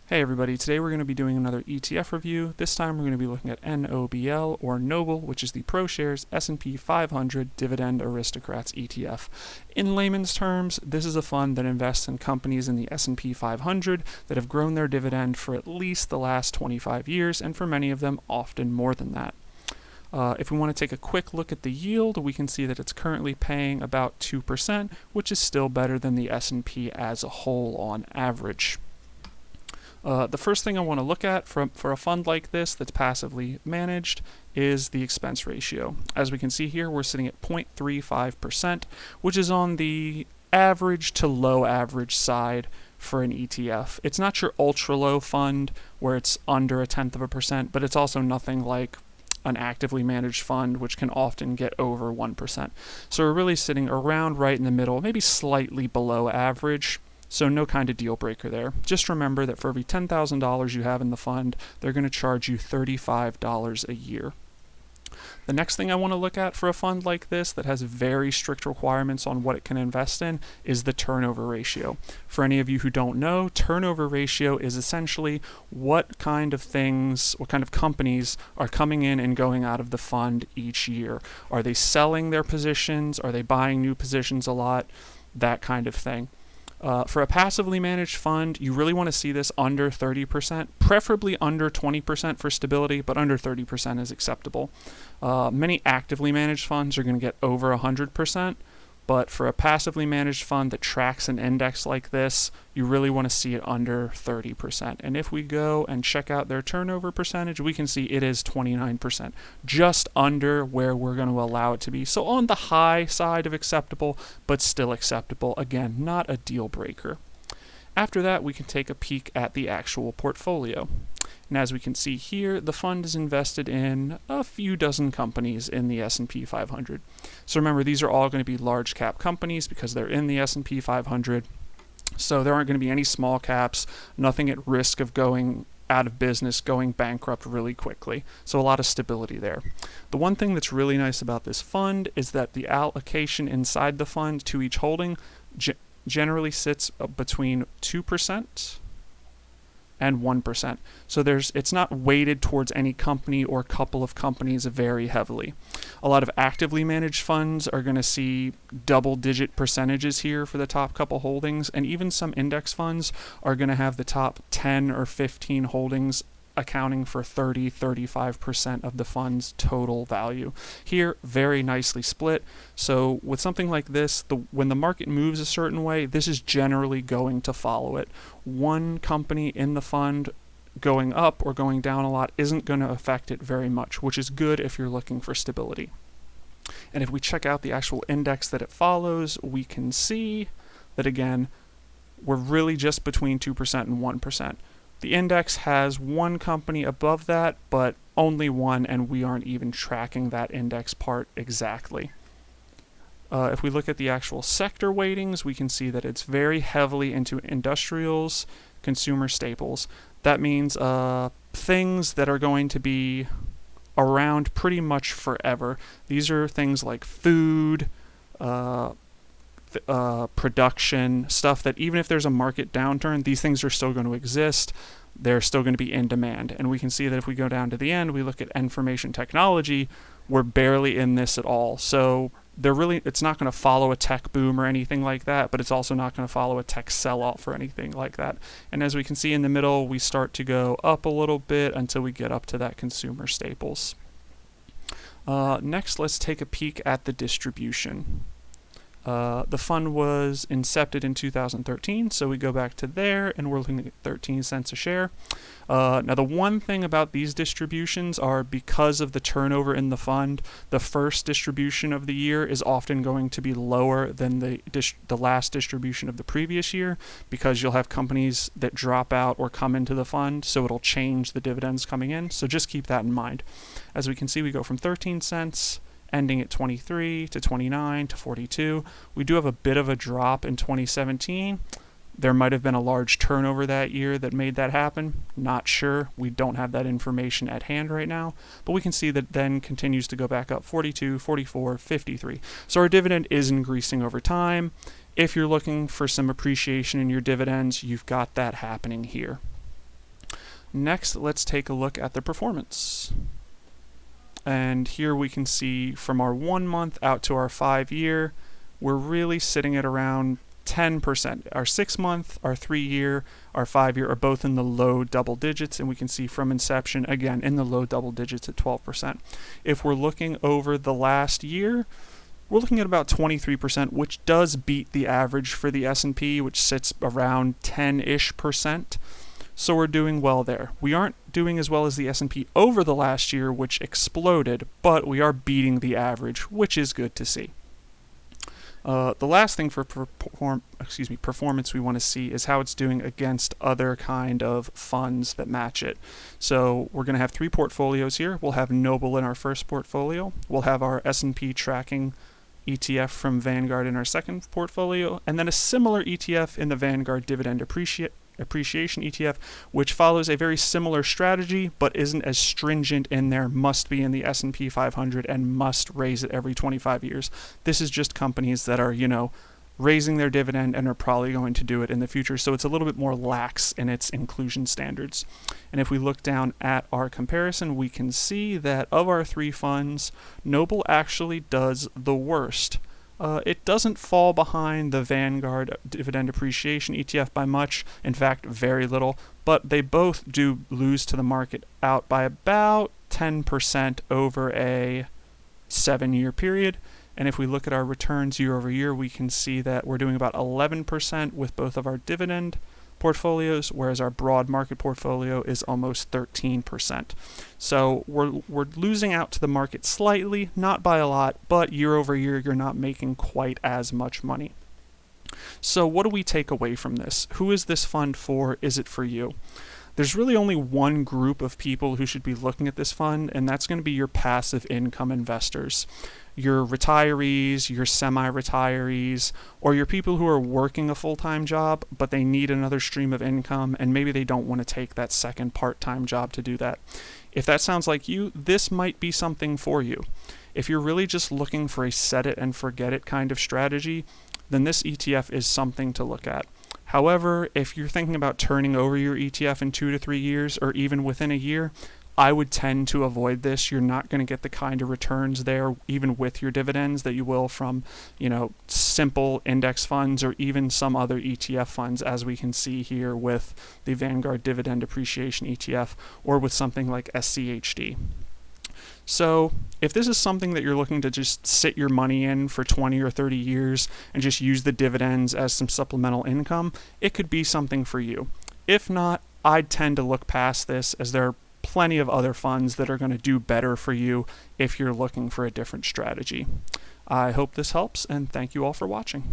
Hey everybody, today we're going to be doing another ETF review. This time we're going to be looking at NOBL, or NOBL, which is the ProShares S&P 500 Dividend Aristocrats ETF. In layman's terms, this is a fund that invests in companies in the S&P 500 that have grown their dividend for at least the last 25 years, and for many of them, often more than that. If we want to take a quick look at the yield, we can see that it's currently paying about 2%, which is still better than the S&P as a whole on average. The first thing I want to look at for a fund like this that's passively managed is the expense ratio. As we can see here, we're sitting at 0.35%, which is on the average to low average side for an ETF. It's not your ultra low fund where it's under 0.1%, but it's also nothing like an actively managed fund, which can often get over 1%. So we're really sitting around right in the middle, maybe slightly below average. So no kind of deal breaker there. Just remember that for every $10,000 you have in the fund, they're going to charge you $35 a year. The next thing I want to look at for a fund like this that has very strict requirements on what it can invest in is the turnover ratio. For any of you who don't know, turnover ratio is essentially what kind of companies are coming in and going out of the fund each year. Are they selling their positions? Are they buying new positions a lot? That kind of thing. For a passively managed fund, you really want to see this under 30%, preferably under 20% for stability, but under 30% is acceptable. Many actively managed funds are going to get over 100%, but for a passively managed fund that tracks an index like this, you really want to see it under 30%. And if we go and check out their turnover percentage, we can see it is 29%, just under where we're going to allow it to be. So on the high side of acceptable, but still acceptable. Again, not a deal breaker. After that, we can take a peek at the actual portfolio. And as we can see here, the fund is invested in a few dozen companies in the S&P 500. So remember, these are all going to be large cap companies because they're in the S&P 500. So there aren't going to be any small caps, nothing at risk of going out of business, going bankrupt really quickly. So a lot of stability there. The one thing that's really nice about this fund is that the allocation inside the fund to each holding generally sits between 2% and 1%. So it's not weighted towards any company or couple of companies very heavily. A lot of actively managed funds are going to see double-digit percentages here for the top couple holdings, and even some index funds are going to have the top 10 or 15 holdings accounting for 30-35% of the fund's total value. Here, very nicely split. So with something like this, when the market moves a certain way, this is generally going to follow it. One company in the fund going up or going down a lot isn't going to affect it very much, which is good if you're looking for stability. And if we check out the actual index that it follows, we can see that, again, we're really just between 2% and 1%. The index has one company above that, but only one, and we aren't even tracking that index part exactly. If we look at the actual sector weightings, we can see that it's very heavily into industrials, consumer staples. That means things that are going to be around pretty much forever. These are things like food, production, stuff that even if there's a market downturn, these things are still going to exist. They're still going to be in demand. And we can see that if we go down to the end, we look at information technology, we're barely in this at all. So it's not going to follow a tech boom or anything like that, but it's also not going to follow a tech sell-off or anything like that. And as we can see in the middle, we start to go up a little bit until we get up to that consumer staples. Next, let's take a peek at the distribution. The fund was incepted in 2013, so we go back to there, and we're looking at 13 cents a share. Now, the one thing about these distributions are because of the turnover in the fund, the first distribution of the year is often going to be lower than the last distribution of the previous year, because you'll have companies that drop out or come into the fund, so it'll change the dividends coming in. So just keep that in mind. As we can see, we go from 13 cents ending at 23 to 29 to 42. We do have a bit of a drop in 2017. There might have been a large turnover that year that made that happen. Not sure. We don't have that information at hand right now. But we can see that then continues to go back up 42, 44, 53. So our dividend is increasing over time. If you're looking for some appreciation in your dividends, you've got that happening here. Next, let's take a look at the performance. And here we can see from our 1 month out to our 5 year, we're really sitting at around 10%. Our 6 month, our 3 year, our 5 year are both in the low double digits, and we can see from inception, again, in the low double digits at 12%. If we're looking over the last year, we're looking at about 23%, which does beat the average for the S&P, which sits around 10-ish%. So we're doing well there. We aren't doing as well as the S&P over the last year, which exploded, but we are beating the average, which is good to see. The last thing for performance we want to see is how it's doing against other kind of funds that match it. So we're going to have 3 portfolios here. We'll have NOBL in our first portfolio. We'll have our S&P tracking ETF from Vanguard in our second portfolio, and then a similar ETF in the Vanguard Dividend Appreciation ETF, which follows a very similar strategy but isn't as stringent in their must be in the S&P 500 and must raise it every 25 years. This is just companies that are, raising their dividend and are probably going to do it in the future, so it's a little bit more lax in its inclusion standards. And if we look down at our comparison, we can see that of our 3 funds, NOBL actually does the worst. It doesn't fall behind the Vanguard Dividend Appreciation ETF by much, in fact, very little, but they both do lose to the market out by about 10% over a 7-year period. And if we look at our returns year over year, we can see that we're doing about 11% with both of our dividend portfolios, whereas our broad market portfolio is almost 13%. So we're losing out to the market slightly, not by a lot, but year over year, you're not making quite as much money. So what do we take away from this? Who is this fund for? Is it for you? There's really only one group of people who should be looking at this fund, and that's going to be your passive income investors. Your retirees, your semi-retirees, or your people who are working a full-time job, but they need another stream of income, and maybe they don't want to take that second part-time job to do that. If that sounds like you, this might be something for you. If you're really just looking for a set it and forget it kind of strategy, then this ETF is something to look at. However, if you're thinking about turning over your ETF in 2 to 3 years, or even within a year, I would tend to avoid this. You're not going to get the kind of returns there, even with your dividends, that you will from, simple index funds or even some other ETF funds, as we can see here with the Vanguard Dividend Appreciation ETF or with something like SCHD. So if this is something that you're looking to just sit your money in for 20 or 30 years and just use the dividends as some supplemental income, it could be something for you. If not, I'd tend to look past this, as there are plenty of other funds that are going to do better for you if you're looking for a different strategy. I hope this helps, and thank you all for watching.